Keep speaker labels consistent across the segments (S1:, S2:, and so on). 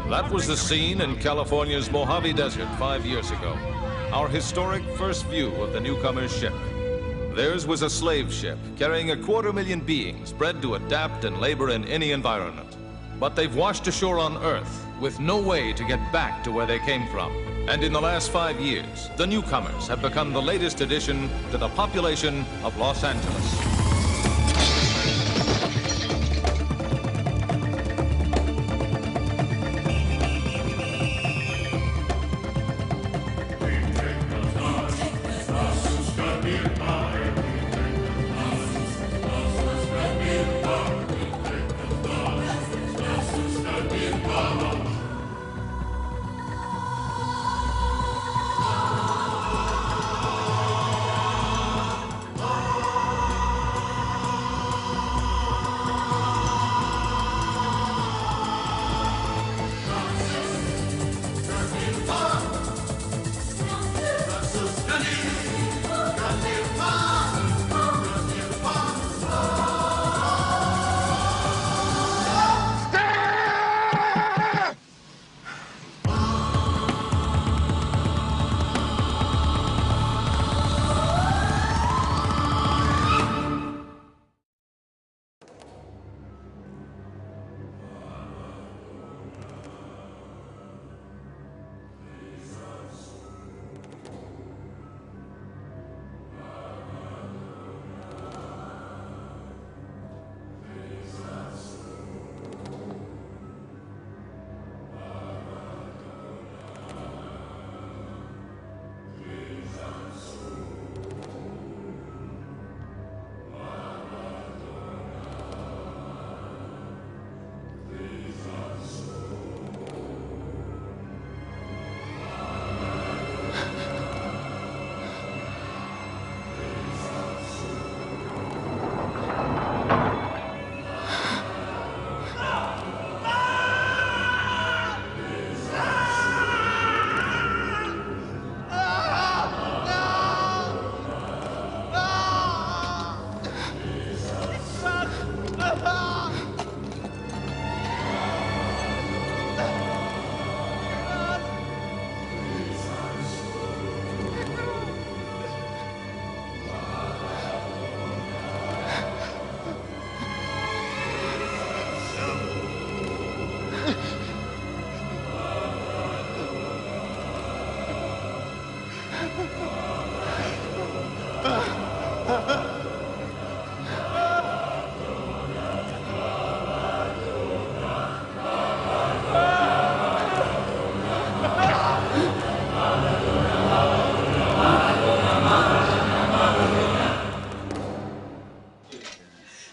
S1: That was the scene in California's Mojave Desert 5 years ago. Our historic first view of the newcomer's ship. Theirs was a slave ship carrying 250,000 beings bred to adapt and labor in any environment. But they've washed ashore on Earth with no way to get back to where they came from. And in the last 5 years, the newcomers have become the latest addition to the population of Los Angeles.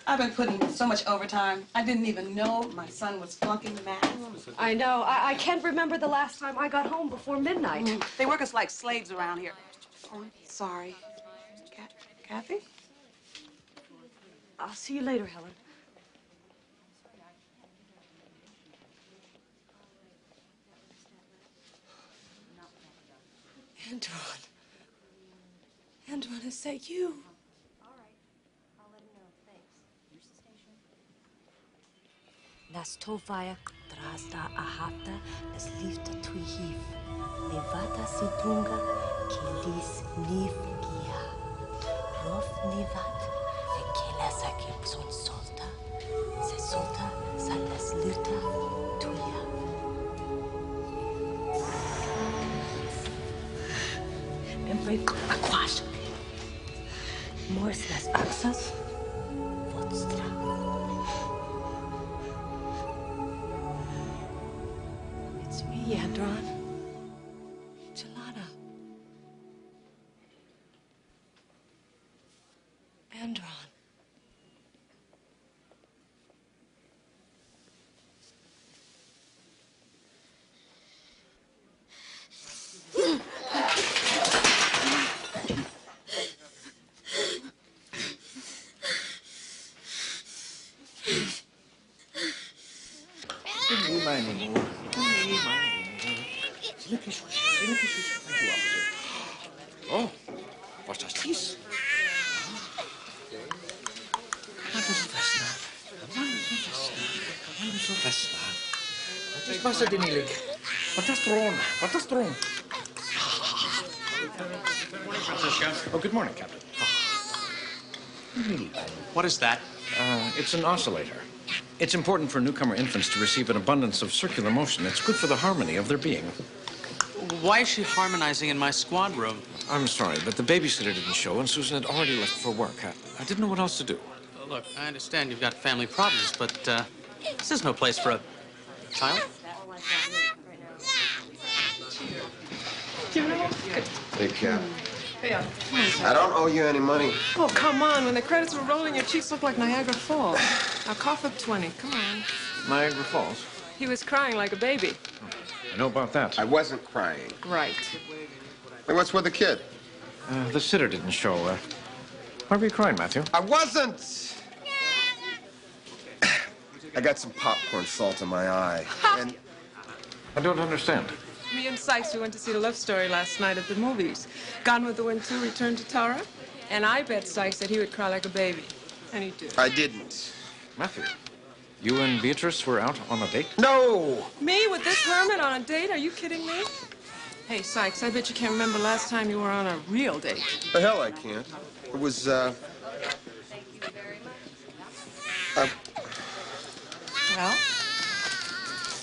S2: I've been putting in so much overtime. I didn't even know my son was flunking math.
S3: I know. I can't remember the last time I got home before midnight.
S2: They work us like slaves around here. Oh, sorry. Kathy?
S3: I'll see you later, Helen. Andron. Andron, is that you?
S4: Nas tovaya trasta ahata nas lifta tuihiv. Nevata situnga kilis niv gia. Rof nivat ekela sakim son solta. Se solta salas lirta tuya.Empre aquash. Mors las axas. Vodstra.
S3: It's me, Andron. Jelana. Andron.
S5: Oh, was das dies? festa. Just pasa dinilig. Patastroon. Patastroon.
S6: Francisco.
S5: Oh, good morning, Captain.
S6: What is that?
S5: It's an oscillator. It's important for newcomer infants to receive an abundance of circular motion. It's good for the harmony of their being.
S6: Why is she harmonizing in my squad room?
S5: I'm sorry, but the babysitter didn't show, and Susan had already left for work. I didn't know what else to do.
S6: Look, I understand you've got family problems, but this is no place for a child.
S7: Hey, Cap. I don't owe you any money.
S8: Oh, come on. When the credits were rolling, your cheeks looked like Niagara Falls. Now cough up 20. Come on.
S5: Niagara Falls?
S8: He was crying like a baby.
S5: I know about that.
S7: I wasn't crying.
S8: Right.
S7: Hey, what's with the kid?
S5: The sitter didn't show. Why were you crying, Matthew?
S7: I wasn't! I got some popcorn salt in my eye, and...
S5: I don't understand.
S8: Me and Sykes, we went to see the love story last night at the movies. Gone with the Wind 2, Return to Tara. And I bet Sykes that he would cry like a baby. And he did.
S7: I didn't.
S5: Matthew, you and Beatrice were out on a date?
S7: No!
S8: Me with this hermit on a date? Are you kidding me? Hey, Sykes, I bet you can't remember last time you were on a real date.
S7: The hell I can't. It was,
S8: Well?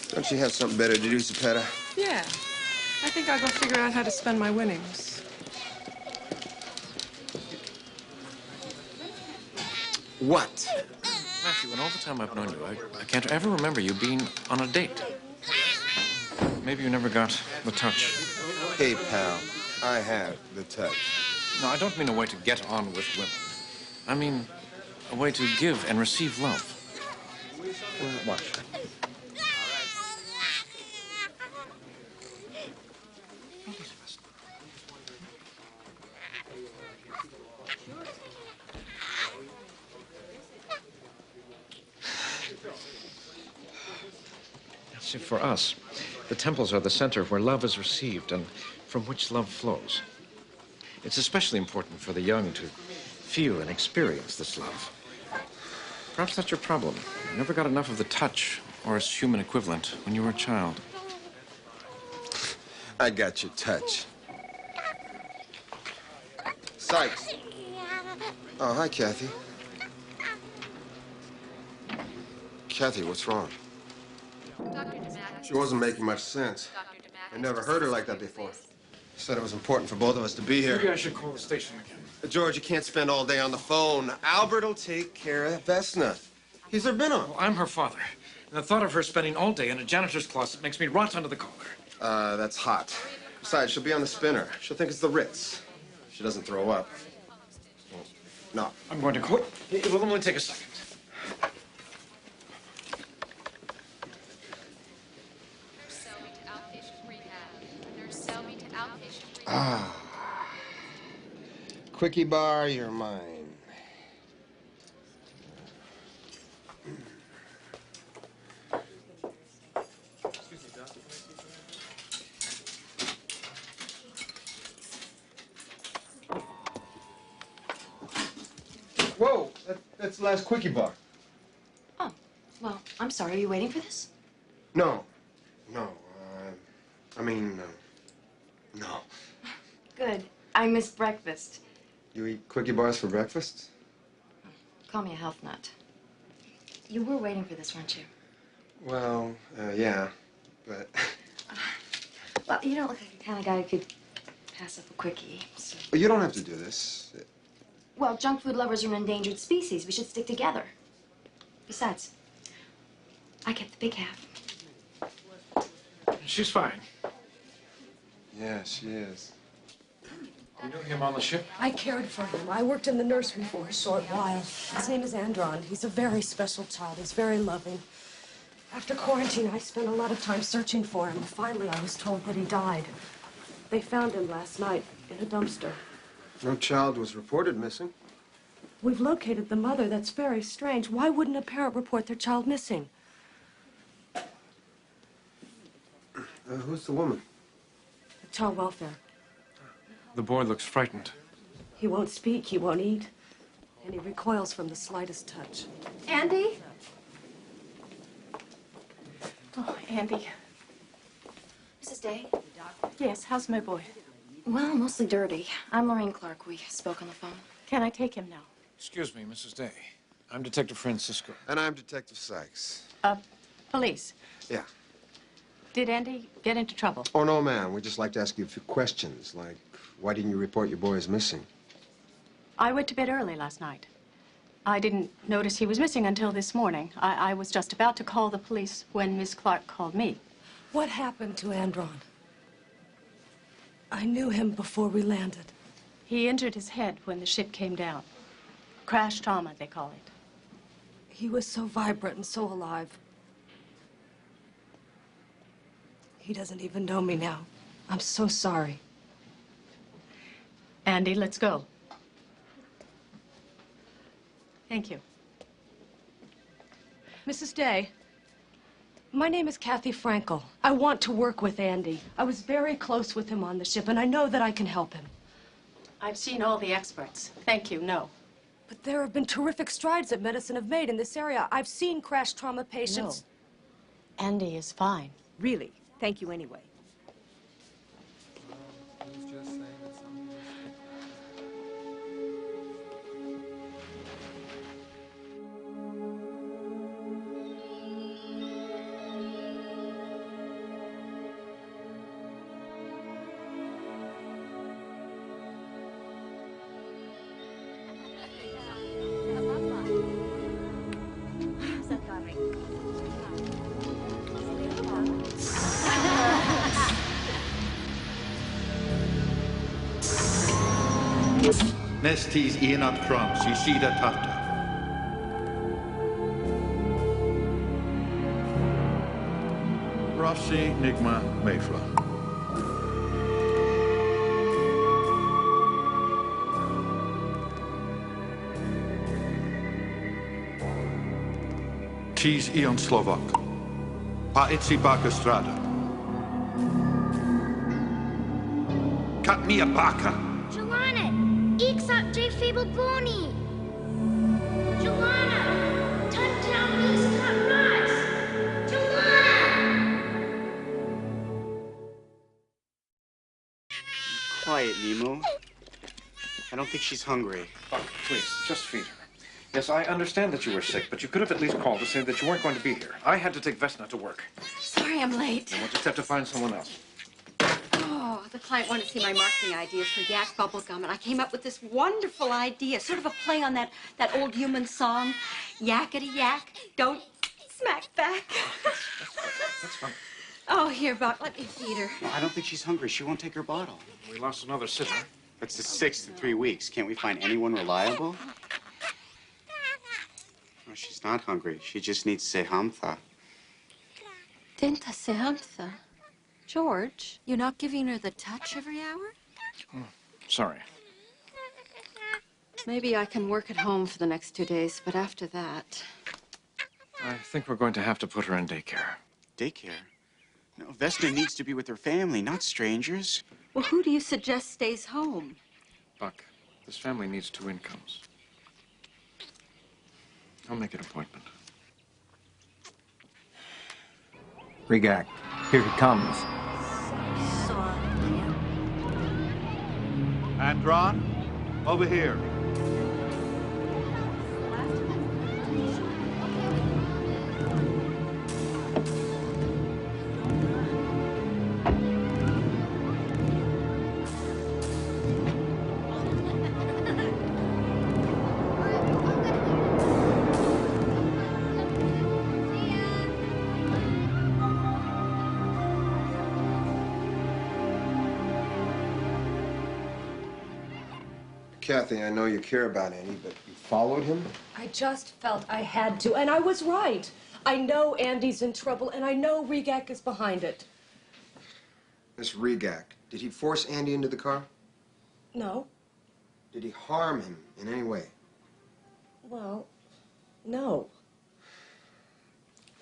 S7: Don't you have something better to do, Zepeda?
S8: Yeah. I think I'll go figure out how to spend my winnings.
S7: What?
S5: Matthew, in all the time I've known you, I can't ever remember you being on a date. Maybe you never got the touch.
S7: Hey, pal, I have the touch.
S5: No, I don't mean a way to get on with women. I mean a way to give and receive love. Watch. See, for us, the temples are the center where love is received and from which love flows. It's especially important for the young to feel and experience this love. Perhaps that's your problem. You never got enough of the touch or its human equivalent when you were a child.
S7: I got your touch. Sykes. Oh, hi, Kathy. Kathy, what's wrong? She wasn't making much sense. I never heard her like that before. She said it was important for both of us to be here.
S5: Maybe I should call the station again.
S7: George, you can't spend all day on the phone. Albert will take care of Vesna. He's her minnow.
S5: Well, I'm her father. And the thought of her spending all day in a janitor's closet makes me rot under the collar.
S7: That's hot. Besides, she'll be on the spinner. She'll think it's the Ritz. She doesn't throw up. Well, no.
S5: I'm going to quit. It will only take a second.
S7: Ah. Quickie bar, you're mine. Whoa, that's the last Quickie bar.
S9: Oh, well, I'm sorry. Are you waiting for this?
S7: No. No. No.
S9: Good. I missed breakfast.
S7: You eat Quickie bars for breakfast?
S9: Call me a health nut. You were waiting for this, weren't you?
S7: Well, yeah, but...
S9: Well, you don't look like the kind of guy who could pass up a quickie, so...
S7: Well, you don't have to do this.
S9: Well, junk food lovers are an endangered species. We should stick together. Besides, I kept the big half.
S5: She's fine.
S7: Yeah, she is.
S5: You knew him on the ship?
S3: I cared for him. I worked in the nursery for a short while. His name is Andron. He's a very special child. He's very loving. After quarantine, I spent a lot of time searching for him. Finally, I was told that he died. They found him last night in a dumpster.
S7: No child was reported missing.
S3: We've located the mother. That's very strange. Why wouldn't a parent report their child missing?
S7: Who's the woman?
S3: Child welfare.
S5: The boy looks frightened.
S3: He won't speak, he won't eat, and he recoils from the slightest touch.
S9: Andy?
S10: Oh, Andy.
S9: Mrs. Day?
S10: Yes, how's my boy?
S9: Well, mostly dirty. I'm Lorraine Clark. We spoke on the phone.
S10: Can I take him now?
S5: Excuse me, Mrs. Day. I'm Detective Francisco.
S7: And I'm Detective Sykes.
S10: Police.
S7: Yeah.
S10: Did Andy get into trouble?
S7: Oh, no, ma'am. We'd just like to ask you a few questions, like, why didn't you report your boy as missing?
S10: I went to bed early last night. I didn't notice he was missing until this morning. I was just about to call the police when Miss Clark called me.
S3: What happened to Andron? I knew him before we landed.
S10: He injured his head when the ship came down. Crash trauma, they call it.
S3: He was so vibrant and so alive. He doesn't even know me now. I'm so sorry.
S10: Andy, let's go. Thank you.
S3: Mrs. Day, my name is Kathy Frankel. I want to work with Andy. I was very close with him on the ship, and I know that I can help him.
S10: I've seen all the experts. Thank you, no.
S3: But there have been terrific strides that medicine have made in this area. I've seen crash trauma patients.
S10: No. Andy is fine.
S3: Really? Thank you anyway.
S11: Nestis ienat kram, shishida tata. Rossi Nigma Mayfla. Tis ion Slovak. Pa itsi baka strada. Cut me a baka.
S12: Iksak J Fable Boni. Joanna, touchdown East Cut Rush. Joanna.
S13: Quiet, Nemo. I don't think she's hungry.
S5: Oh, please, just feed her. Yes, I understand that you were sick, but you could have at least called to say that you weren't going to be here. I had to take Vesna to work.
S2: Sorry I'm late.
S5: And we'll just have to find someone else.
S2: Oh, the client wanted to see my marketing ideas for Yak Bubblegum, and I came up with this wonderful idea, sort of a play on that old human song, Yakety Yak, don't smack back.
S5: That's fine.
S2: Oh, here, Buck, let me feed her.
S13: No, I don't think she's hungry. She won't take her bottle.
S5: We lost another sitter.
S13: That's the 6th in 3 weeks. Can't we find anyone reliable? No, she's not hungry. She just needs sehamtha.
S2: Dinta sehamtha. George, you're not giving her the touch every hour?
S5: Oh, sorry.
S2: Maybe I can work at home for the next 2 days, but after that...
S5: I think we're going to have to put her in daycare.
S13: Daycare? No, Vesna needs to be with her family, not strangers.
S2: Well, who do you suggest stays home?
S5: Buck, this family needs 2 incomes. I'll make an appointment.
S14: Rigak, here he comes.
S11: Andron, over here.
S7: Kathy, I know you care about Andy, but you followed him?
S3: I just felt I had to, and I was right. I know Andy's in trouble, and I know Rigak is behind it.
S7: Miss Rigak, did he force Andy into the car?
S3: No.
S7: Did he harm him in any way?
S3: Well, no.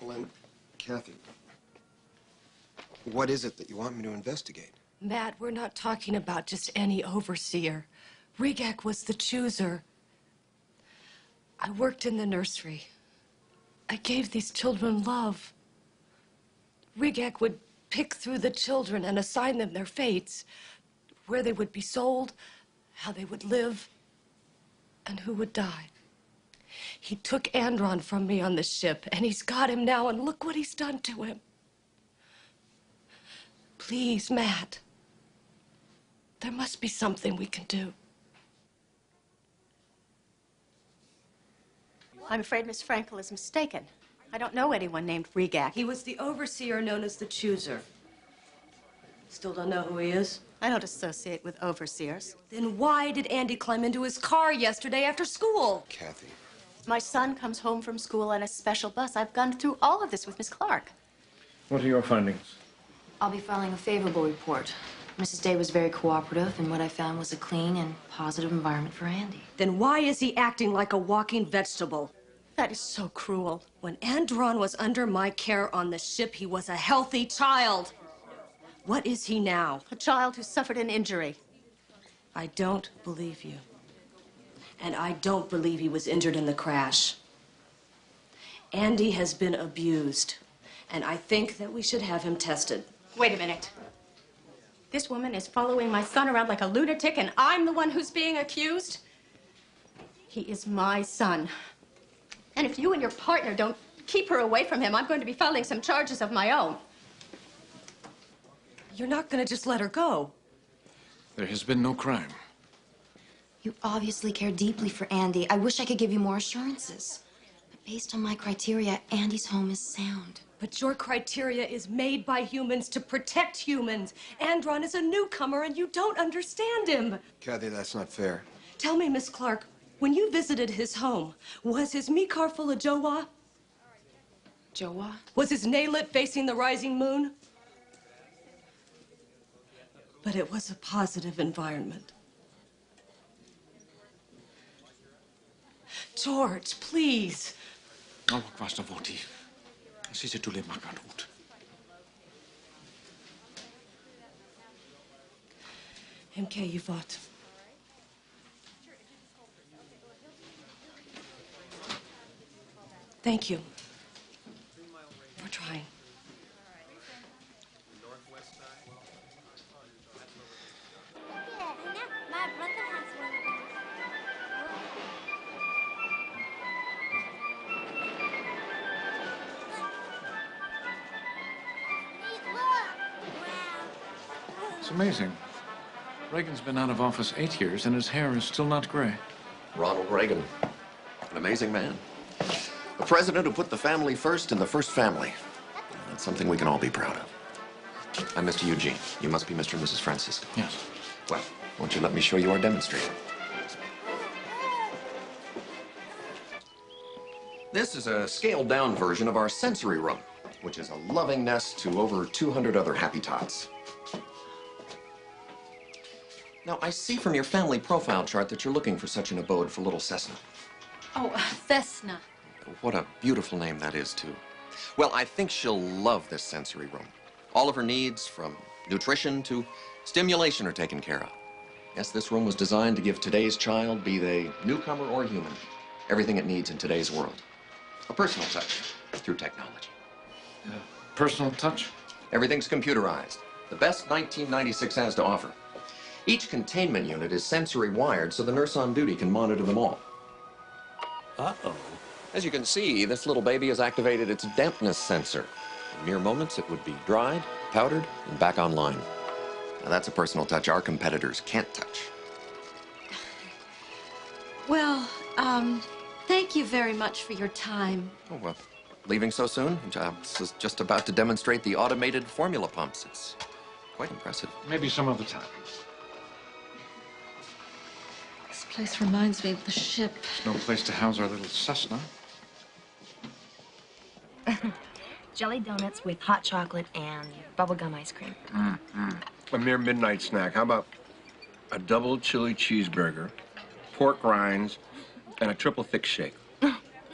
S7: Well, then, Kathy, what is it that you want me to investigate?
S3: Matt, we're not talking about just any overseer. Rigak was the chooser. I worked in the nursery. I gave these children love. Rigak would pick through the children and assign them their fates, where they would be sold, how they would live, and who would die. He took Andron from me on the ship, and he's got him now, and look what he's done to him. Please, Matt. There must be something we can do.
S10: I'm afraid Miss Frankel is mistaken. I don't know anyone named Rigak.
S3: He was the overseer known as the Chooser. Still don't know who he is?
S10: I don't associate with overseers.
S3: Then why did Andy climb into his car yesterday after school?
S7: Kathy.
S10: My son comes home from school on a special bus. I've gone through all of this with Miss Clark.
S5: What are your findings?
S9: I'll be filing a favorable report. Mrs. Day was very cooperative, and what I found was a clean and positive environment for Andy.
S3: Then why is he acting like a walking vegetable?
S10: That is so cruel.
S3: When Andron was under my care on the ship, he was a healthy child. What is he now?
S10: A child who suffered an injury.
S3: I don't believe you. And I don't believe he was injured in the crash. Andy has been abused, and I think that we should have him tested.
S10: Wait a minute. This woman is following my son around like a lunatic, and I'm the one who's being accused? He is my son. And if you and your partner don't keep her away from him, I'm going to be filing some charges of my own.
S3: You're not going to just let her go.
S5: There has been no crime.
S9: You obviously care deeply for Andy. I wish I could give you more assurances. But based on my criteria, Andy's home is sound.
S3: But your criteria is made by humans to protect humans. Andron is a newcomer, and you don't understand him.
S7: Kathy, that's not fair.
S3: Tell me, Miss Clark, when you visited his home, was his mikar full of Jowa?
S9: Jowa?
S3: Was his nailet facing the rising moon? But it was a positive environment. George, please.
S5: Oh, was da voti. Sisi tuli makarut.
S3: MK, you fought. Thank you for trying.
S12: My brother has one of those.
S5: It's amazing. Reagan's been out of office 8 years, and his hair is still not gray.
S15: Ronald Reagan, an amazing man. A president who put the family first in the first family. That's something we can all be proud of. I'm Mr. Eugene. You must be Mr. and Mrs. Francisco.
S5: Yes.
S15: Well, won't you let me show you our demonstrator? This is a scaled-down version of our sensory room, which is a loving nest to over 200 other happy tots. Now, I see from your family profile chart that you're looking for such an abode for little Cessna.
S2: Oh, Vesna.
S15: What a beautiful name that is, too. Well, I think she'll love this sensory room. All of her needs, from nutrition to stimulation, are taken care of. Yes, this room was designed to give today's child, be they newcomer or human, everything it needs in today's world. A personal touch through technology.
S5: Personal touch?
S15: Everything's computerized. The best 1996 has to offer. Each containment unit is sensory wired so the nurse on duty can monitor them all.
S6: Uh-oh.
S15: As you can see, this little baby has activated its dampness sensor. In mere moments, it would be dried, powdered, and back online. Now, that's a personal touch our competitors can't touch.
S2: Well, thank you very much for your time.
S15: Oh, well, leaving so soon? I was just about to demonstrate the automated formula pumps. It's quite impressive.
S5: Maybe some other time.
S2: This place reminds me of the ship.
S5: There's no place to house our little Cessna.
S9: Jelly donuts with hot chocolate and bubblegum ice cream.
S7: A mere midnight snack. How about a double chili cheeseburger, pork rinds, and a triple thick shake?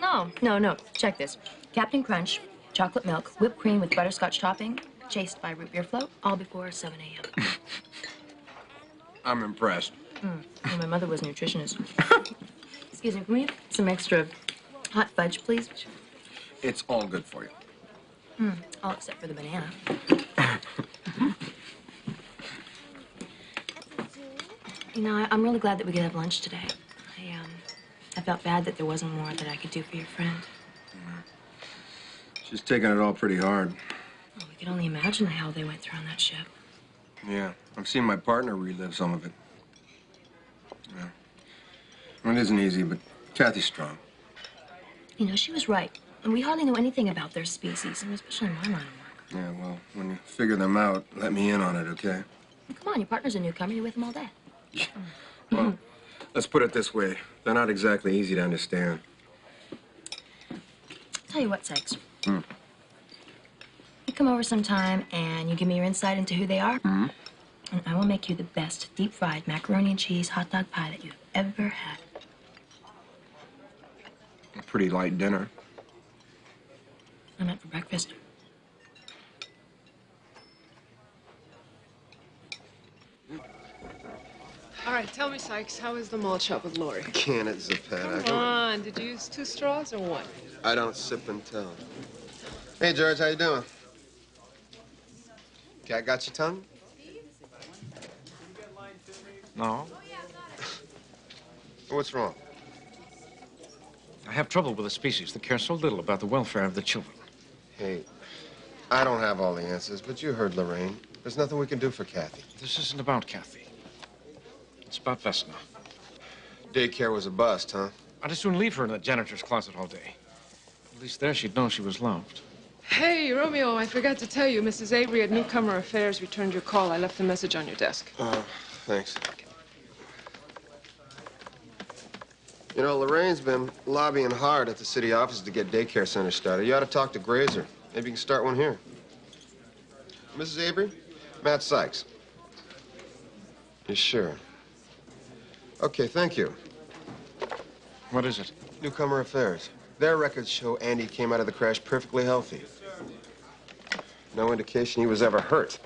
S9: No. Check this. Captain Crunch, chocolate milk, whipped cream with butterscotch topping, chased by root beer float, all before 7 a.m.
S7: I'm impressed.
S9: Well, my mother was a nutritionist. Excuse me, can we have some extra hot fudge, please?
S7: It's all good for you.
S9: All except for the banana. You know, I'm really glad that we could have lunch today. I felt bad that there wasn't more that I could do for your friend.
S7: She's taking it all pretty hard.
S9: Well, we could only imagine the hell they went through on that ship.
S7: Yeah, I've seen my partner relive some of it. Yeah. Well, it isn't easy, but Kathy's strong.
S9: You know, she was right. And we hardly know anything about their species, and especially in my line of work.
S7: Yeah, well, when you figure them out, let me in on it, okay?
S9: Come on, your partner's a newcomer. You're with him all day.
S7: Well, let's put it this way. They're not exactly easy to understand.
S9: Tell you what, Sykes. You come over sometime and you give me your insight into who they are, and I will make you the best deep-fried macaroni and cheese hot dog pie that you've ever had.
S7: A pretty light dinner.
S9: I meant for breakfast.
S8: All right, tell me, Sykes, how is the malt shop with Lori?
S7: Can it, Zapata?
S8: Come on, did you use 2 straws or 1?
S7: I don't sip and tell. Hey, George, how you doing? Cat got your tongue?
S5: No.
S7: What's wrong?
S5: I have trouble with a species that cares so little about the welfare of the children.
S7: Hey, I don't have all the answers, but you heard Lorraine. There's nothing we can do for Kathy.
S5: This isn't about Kathy. It's about Vesna.
S7: Daycare was a bust, huh?
S5: I'd as soon leave her in the janitor's closet all day. At least there she'd know she was loved.
S8: Hey, Romeo, I forgot to tell you, Mrs. Avery at Newcomer Affairs returned your call. I left a message on your desk.
S7: Thanks. You know, Lorraine's been lobbying hard at the city office to get daycare centers started. You ought to talk to Grazer. Maybe you can start one here. Mrs. Avery? Matt Sykes. You sure? Okay, thank you.
S5: What is it?
S7: Newcomer Affairs. Their records show Andy came out of the crash perfectly healthy. No indication he was ever hurt.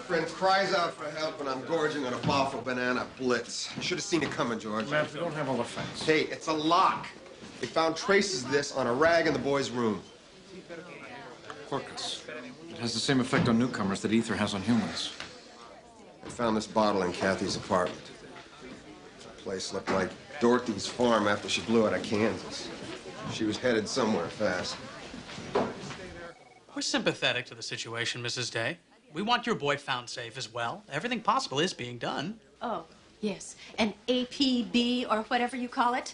S7: Friend cries out for help and I'm gorging on a bowl of banana blitz. You should have seen it coming, George.
S5: Matt, we don't have all the facts.
S7: Hey, it's a lock. They found traces of this on a rag in the boy's room.
S5: Corcus. It has the same effect on newcomers that ether has on humans.
S7: I found this bottle in Kathy's apartment. The place looked like Dorothy's farm after she blew out of Kansas. She was headed somewhere fast.
S6: We're sympathetic to the situation, Mrs. Day. We want your boy found safe as well. Everything possible is being done.
S10: Oh, yes. An APB or whatever you call it.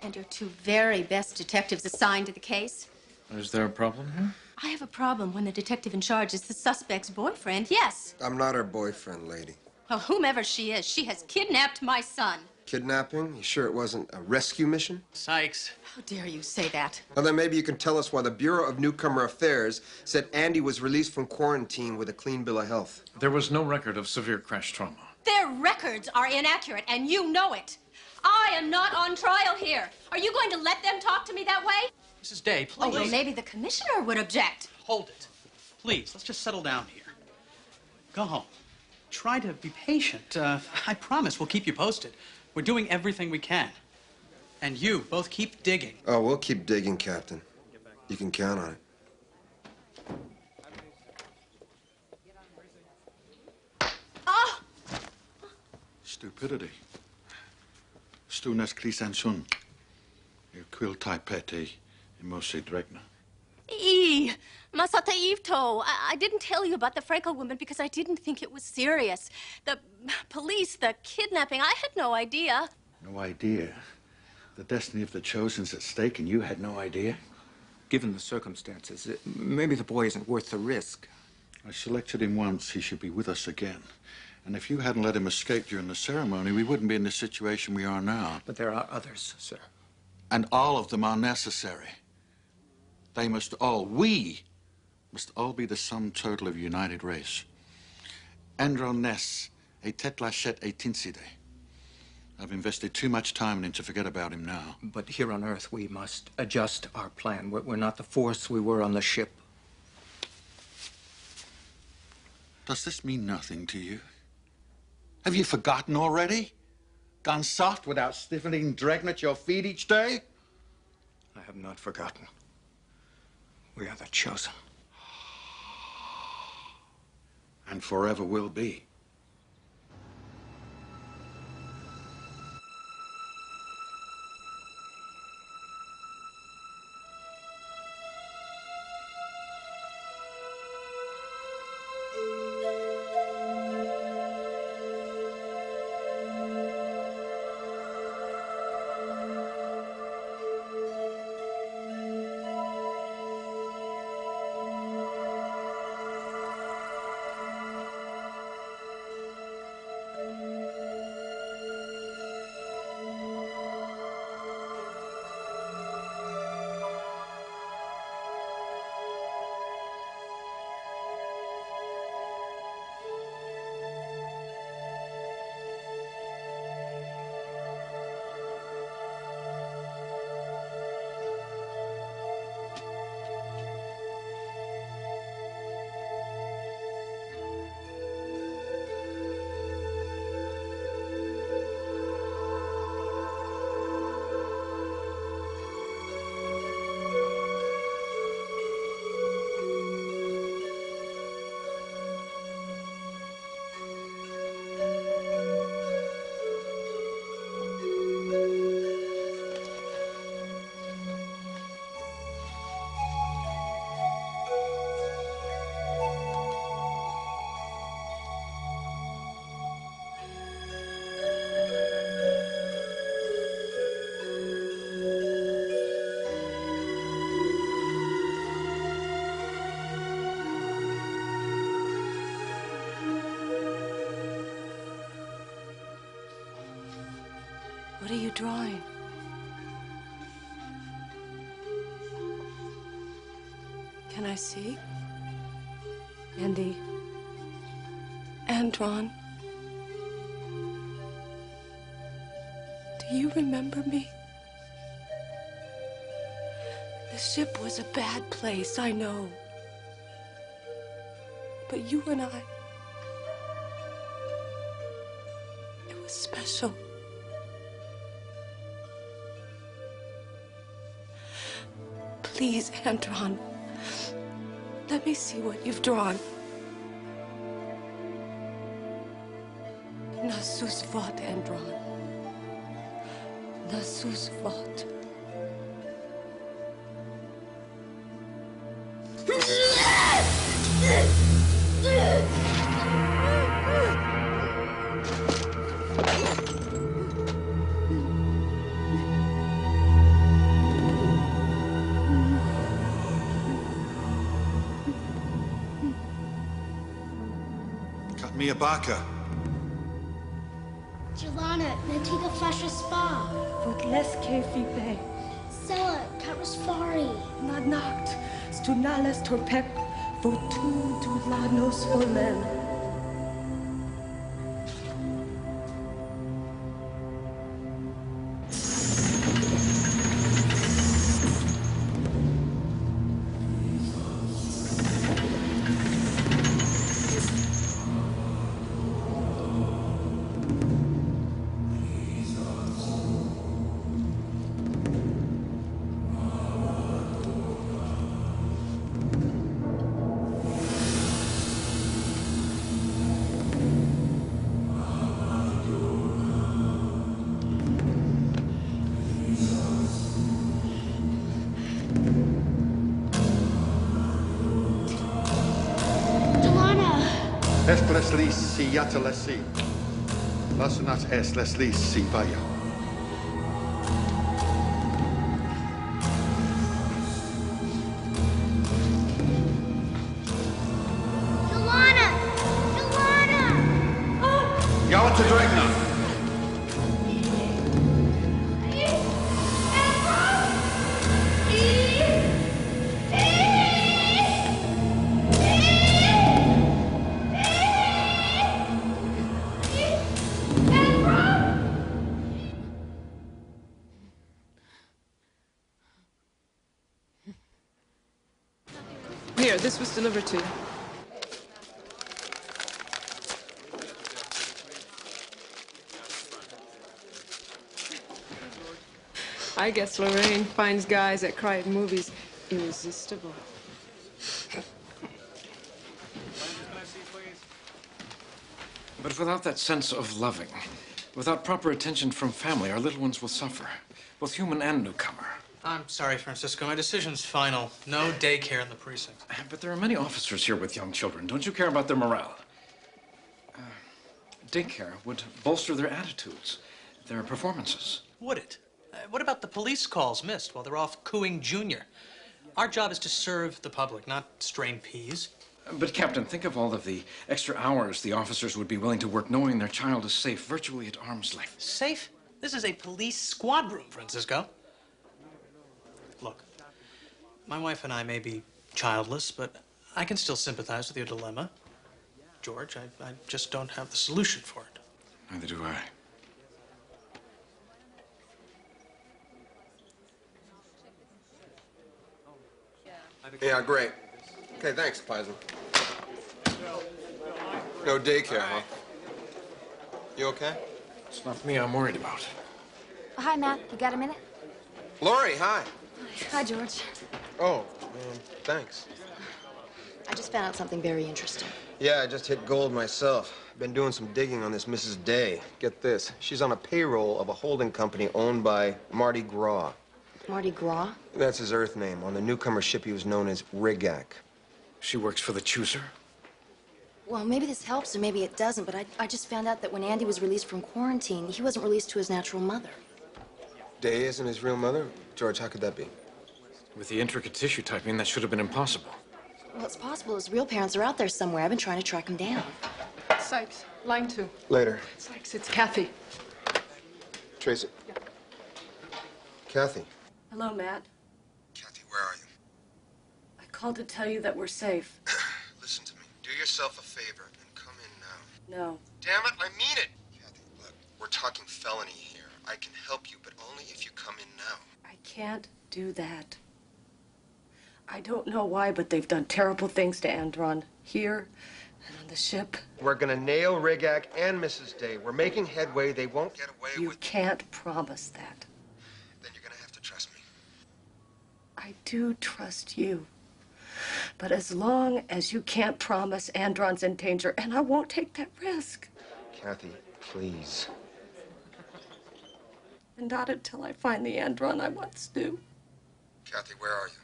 S10: And your 2 very best detectives assigned to the case.
S5: Is there a problem here?
S10: I have a problem when the detective in charge is the suspect's boyfriend, yes.
S7: I'm not her boyfriend, lady.
S10: Well, whomever she is, she has kidnapped my son.
S7: Kidnapping? You sure it wasn't a rescue mission?
S6: Sykes.
S10: How dare you say that?
S7: Well, then maybe you can tell us why the Bureau of Newcomer Affairs said Andy was released from quarantine with a clean bill of health.
S5: There was no record of severe crash trauma.
S10: Their records are inaccurate, and you know it. I am not on trial here. Are you going to let them talk to me that way?
S6: Mrs. Day, please.
S10: Oh, well, maybe the commissioner would object.
S6: Hold it. Please, let's just settle down here. Go home. Try to be patient. I promise we'll keep you posted. We're doing everything we can. And you, both keep digging.
S7: Oh, we'll keep digging, Captain. You can count on it.
S10: Ah!
S11: Stupidity. Stunas Krisansun. Your quill type petty. Emosi Dregna.
S10: naivto. I didn't tell you about the Franco woman because I didn't think it was serious. The police, the kidnapping, I had no idea.
S11: No idea? The destiny of the Chosen's at stake, and you had no idea?
S14: Given the circumstances, maybe the boy isn't worth the risk.
S11: I selected him once. He should be with us again. And if you hadn't let him escape during the ceremony, we wouldn't be in the situation we are now.
S14: But there are others, sir.
S11: And all of them are necessary. We must all be the sum total of a united race. Andron Ness, et lachet et tinside. I've invested too much time in him to forget about him now.
S14: But here on Earth, we must adjust our plan. We're not the force we were on the ship.
S11: Does this mean nothing to you? Have you forgotten already? Gone soft without stiffening dragging at your feet each day?
S14: I have not forgotten. We are the chosen.
S11: And forever will be.
S3: What are you drawing? Can I see? Andy. Andron. Do you remember me? The ship was a bad place, I know. But you and I, it was special. Please, Andron, let me see what you've drawn. Na sus vot, Andron. Na sus vot.
S11: Mia Barker.
S12: Jelana, Nantiga Flasha Spa.
S3: Vodleske Fipe.
S12: Sela, Katrasfari.
S3: Nadnacht, Stunales Torpek, Votu Dulanos Olen.
S11: Leslie siyata lesi. Lasunat es Leslie sibaya.
S12: Joanna! Joanna!
S11: Yawa to Dragna.
S8: Here, this was delivered to you. I guess Lorraine finds guys that cry at movies irresistible.
S5: But without that sense of loving, without proper attention from family, our little ones will suffer, both human and newcomer.
S6: I'm sorry, Francisco. My decision's final. No daycare in the precinct.
S5: But there are many officers here with young children. Don't you care about their morale? Daycare would bolster their attitudes, their performances.
S6: Would it? What about the police calls missed while they're off cooing Junior? Our job is to serve the public, not strain peas.
S5: But, Captain, think of all of the extra hours the officers would be willing to work knowing their child is safe, virtually at arm's length.
S6: Safe? This is a police squad room, Francisco. Look, my wife and I may be childless, but I can still sympathize with your dilemma. George, I just don't have the solution for it.
S5: Neither do I.
S7: Yeah, great. Okay, thanks, Pison. No daycare, huh? You okay?
S5: It's not me I'm worried about.
S9: Hi, Matt. You got a minute?
S7: Lori, hi.
S9: Hi, George.
S7: Oh, thanks.
S9: I just found out something very interesting.
S7: Yeah, I just hit gold myself. Been doing some digging on this Mrs. Day. Get this. She's on a payroll of a holding company owned by Mardi Gras.
S9: Mardi Gras?
S7: That's his Earth name. On the newcomer ship, he was known as Rigak.
S5: She works for the chooser?
S9: Well, maybe this helps or maybe it doesn't, but I just found out that when Andy was released from quarantine, he wasn't released to his natural mother.
S7: Day isn't his real mother? George, how could that be?
S5: With the intricate tissue typing, that should have been impossible.
S9: Well, it's possible his real parents are out there somewhere. I've been trying to track them down.
S8: Sykes, line 2.
S7: Later.
S8: Sykes, it's Kathy.
S7: Tracy. Yeah. Kathy.
S3: Hello, Matt.
S7: Kathy, where are you?
S3: I called to tell you that we're safe.
S7: Listen to me. Do yourself a favor and come in now.
S3: No.
S7: Damn it, I mean it. Kathy, look, we're talking felony here. I can help you, but only if you come in now.
S3: I can't do that. I don't know why, but they've done terrible things to Andron here and on the ship.
S7: We're gonna nail Rigak and Mrs. Day. We're making headway. They won't get away
S3: You
S7: with...
S3: can't promise that.
S7: Then you're gonna have to trust me.
S3: I do trust you. But as long as you can't promise Andron's in danger, and I won't take that risk.
S7: Kathy, please.
S3: And not until I find the Andron I once knew.
S7: Kathy, where are you?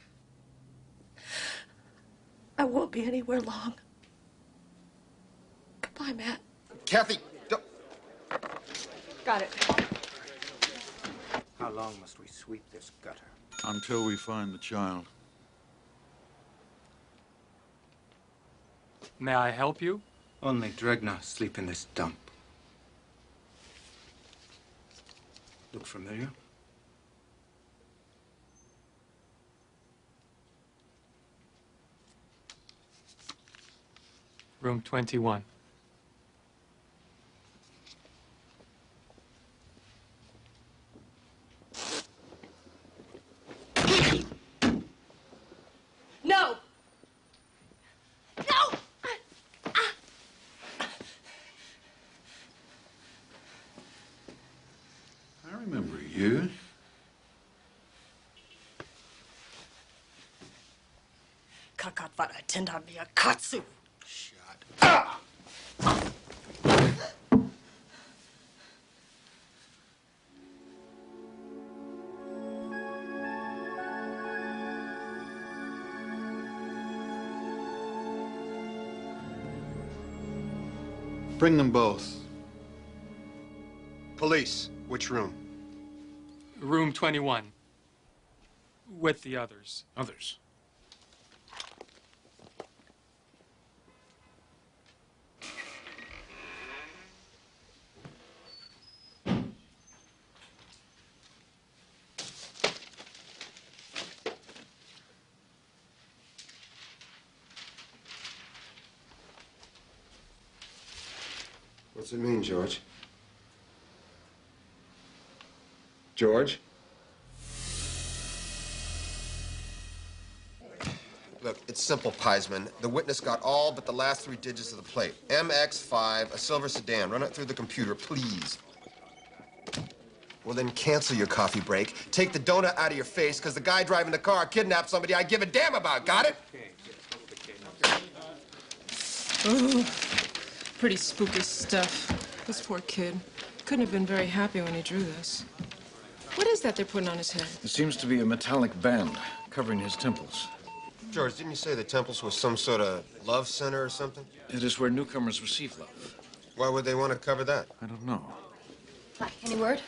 S3: I won't be anywhere long. Goodbye, Matt.
S7: Kathy, don't...
S3: Got it.
S14: How long must we sweep this gutter?
S11: Until we find the child.
S16: May I help you?
S14: Only Dregna sleep in this dump. Look familiar?
S16: Room 21.
S3: No! No!
S11: I remember you.
S3: Kakatwara tendavia katsu.
S11: Bring them both.
S7: Police, which room?
S16: Room 21. With the others.
S5: Others?
S7: What's it mean, George? George? Look, it's simple, Peisman. The witness got all but the last 3 digits of the plate. MX5, a silver sedan. Run it through the computer, please. Well, then cancel your coffee break. Take the donut out of your face, because the guy driving the car kidnapped somebody I give a damn about. Got it?
S8: Ooh, pretty spooky stuff. This poor kid. Couldn't have been very happy when he drew this. What is that they're putting on his head?
S5: It seems to be a metallic band covering his temples.
S7: George, didn't you say the temples was some sort of love center or something?
S5: It is where newcomers receive love.
S7: Why would they want to cover that?
S5: I don't know.
S9: Hi, any word?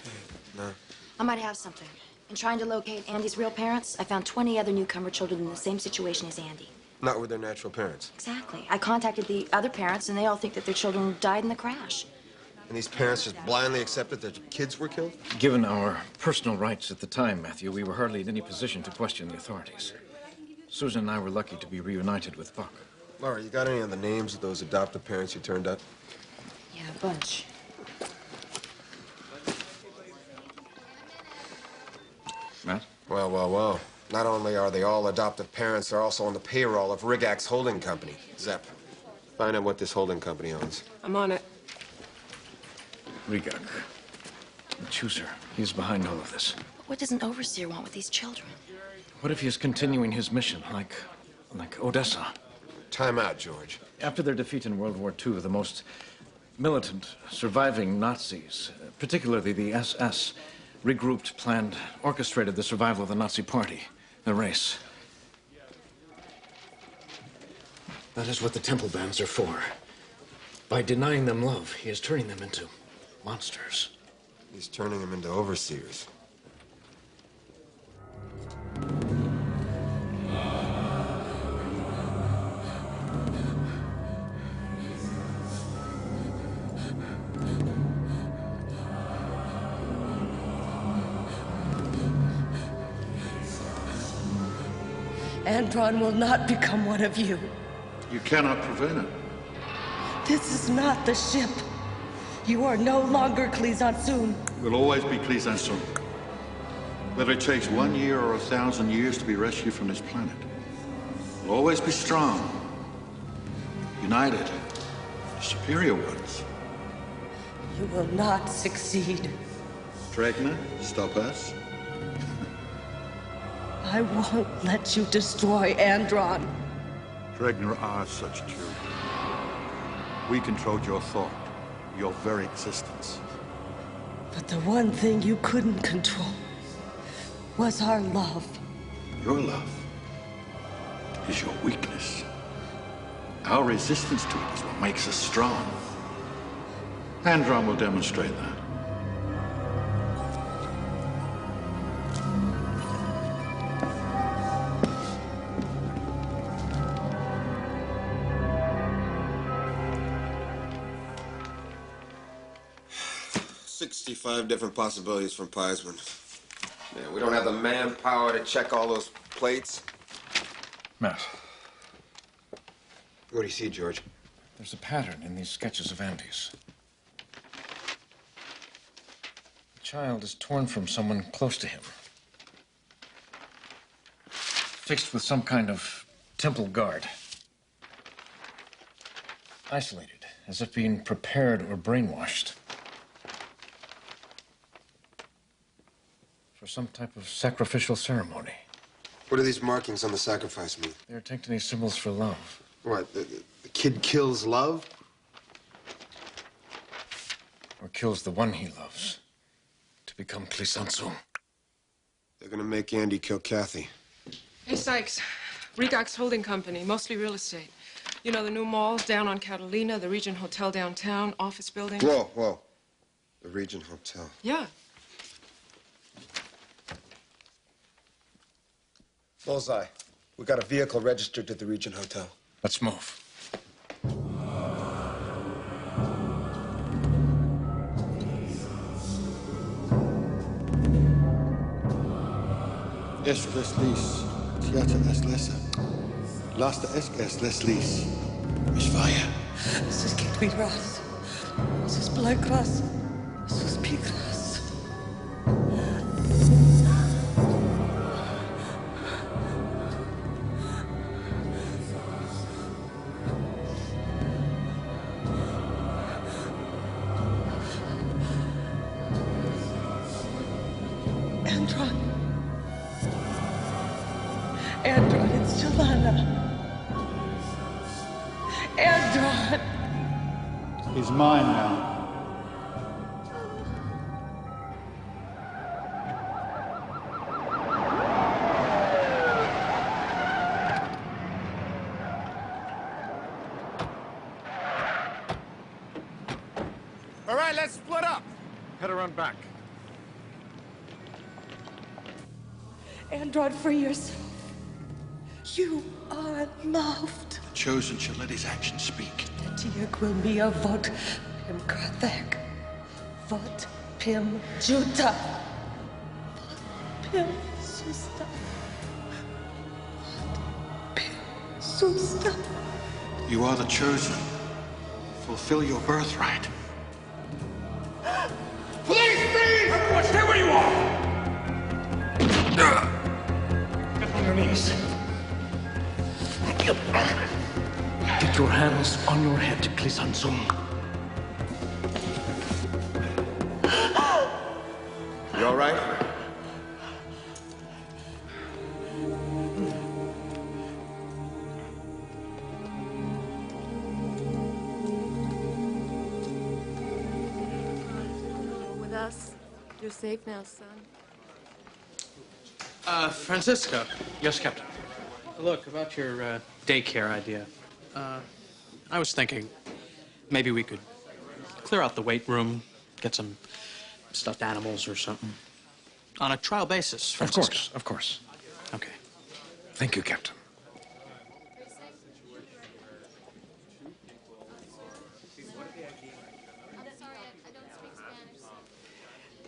S7: No.
S9: I might have something. In trying to locate Andy's real parents, I found 20 other newcomer children in the same situation as Andy.
S7: Not with their natural parents.
S9: Exactly. I contacted the other parents, and they all think that their children died in the crash.
S7: And these parents just blindly accepted that their kids were killed?
S5: Given our personal rights at the time, Matthew, we were hardly in any position to question the authorities. Susan and I were lucky to be reunited with Buck.
S7: Laura, you got any of the names of those adoptive parents you turned up?
S9: Yeah, a bunch.
S5: Matt?
S7: Well. Not only are they all adoptive parents, they're also on the payroll of Rigax Holding Company. Zep, find out what this holding company owns.
S8: I'm on it.
S5: Rigak. The chooser. He's behind all of this.
S9: What does an overseer want with these children?
S5: What if he is continuing his mission like Odessa?
S7: Time out, George.
S5: After their defeat in World War II, the most militant, surviving Nazis, particularly the SS, regrouped, planned, orchestrated the survival of the Nazi Party, the race. That is what the temple bands are for. By denying them love, he is turning them into monsters.
S7: He's turning them into overseers.
S3: Andron will not become one of you.
S11: You cannot prevent it.
S3: This is not the ship. You are no longer Klizansun.
S11: We'll always be Klizansun. Whether it takes 1 year or 1,000 years to be rescued from this planet. We'll always be strong, united, superior ones.
S3: You will not succeed.
S11: Dregna, stop us.
S3: I won't let you destroy Andron.
S11: Dregna are such children. We controlled your thought, your very existence.
S3: But the one thing you couldn't control was our love.
S11: Your love is your weakness. Our resistance to it is what makes us strong. Andron will demonstrate that.
S7: Five different possibilities from Peisman. Yeah, we don't have the manpower to check all those plates.
S5: Matt.
S7: What do you see, George?
S5: There's a pattern in these sketches of Andy's. The child is torn from someone close to him. Fixed with some kind of temple guard. Isolated, as if being prepared or brainwashed. For some type of sacrificial ceremony.
S7: What do these markings on the sacrifice mean?
S5: They're Tinctony symbols for love.
S7: What, the kid kills love?
S5: Or kills the one he loves to become Klisansu.
S7: They're gonna make Andy kill Kathy.
S8: Hey, Sykes. Rigax Holding Company, mostly real estate. You know, the new mall down on Catalina, the Regent Hotel downtown, office buildings.
S7: Whoa, whoa. The Regent Hotel.
S8: Yeah.
S17: Bullseye. We got a vehicle registered to the Regent Hotel.
S5: Let's move.
S11: Es lis, theater es lesa. Lasta es les lis. Miss Vaya.
S3: Sus quitviras, sus blancas, sus pigras. Andron, it's Joanna. Andron!
S11: He's mine now.
S5: All right, let's split up. Head around back.
S3: Andron, free yourself. You are loved.
S11: The chosen shall let his actions speak.
S3: Tia Quilmia vot pim Karthak. Vot pim Juta. Vot pim Susta. Vot pim Susta.
S11: You are the chosen. Fulfill your birthright.
S5: Please, please! Everyone, stay where you are! Get on your knees. Get your hands on your head, Klisansum.
S7: You all right?
S8: With us. You're safe now, son.
S6: Francisco.
S5: Yes, Captain.
S6: Look, about your daycare idea. I was thinking maybe we could clear out the weight room, get some stuffed animals or something. On a trial basis, Francisco.
S5: Of course.
S6: Okay.
S5: Thank you, Captain.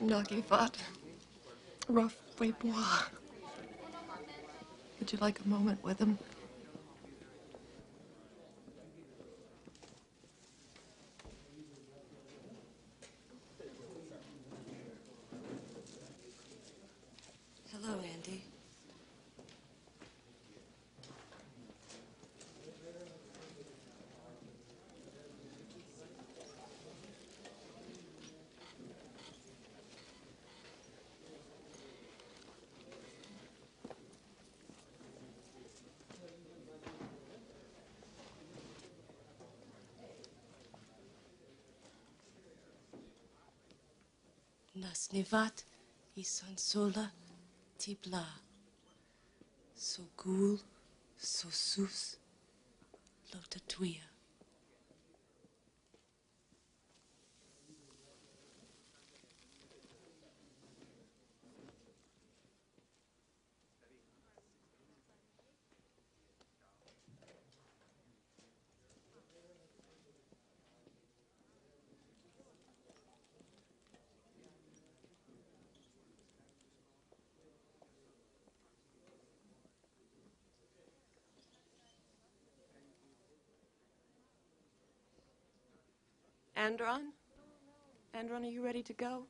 S3: Nagivat. Rough bois. Would you like a moment with him? Hello, Andy. Nasnivat ison sola tipla. So gul, so sus, lotatuia. Andron? Andron, are you ready to go?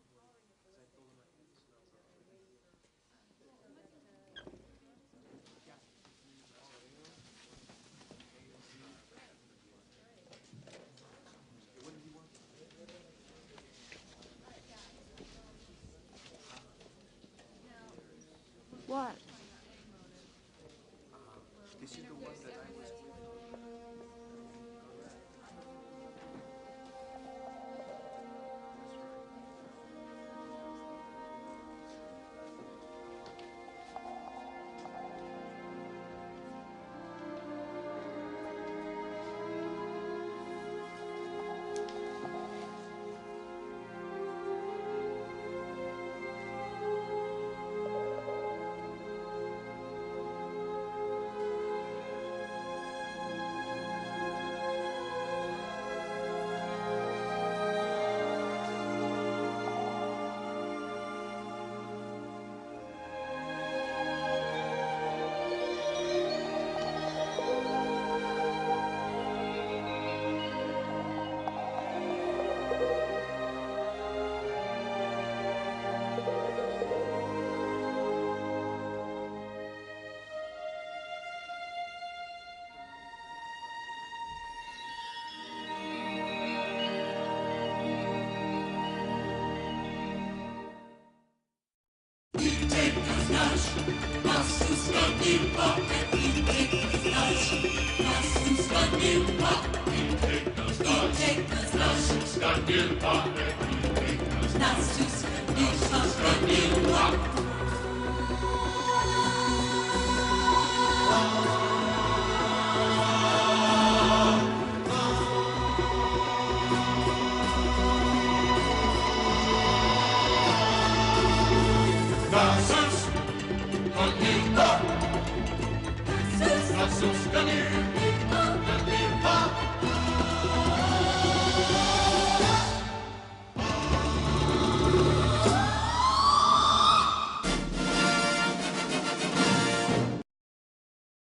S3: What?
S18: Nas uns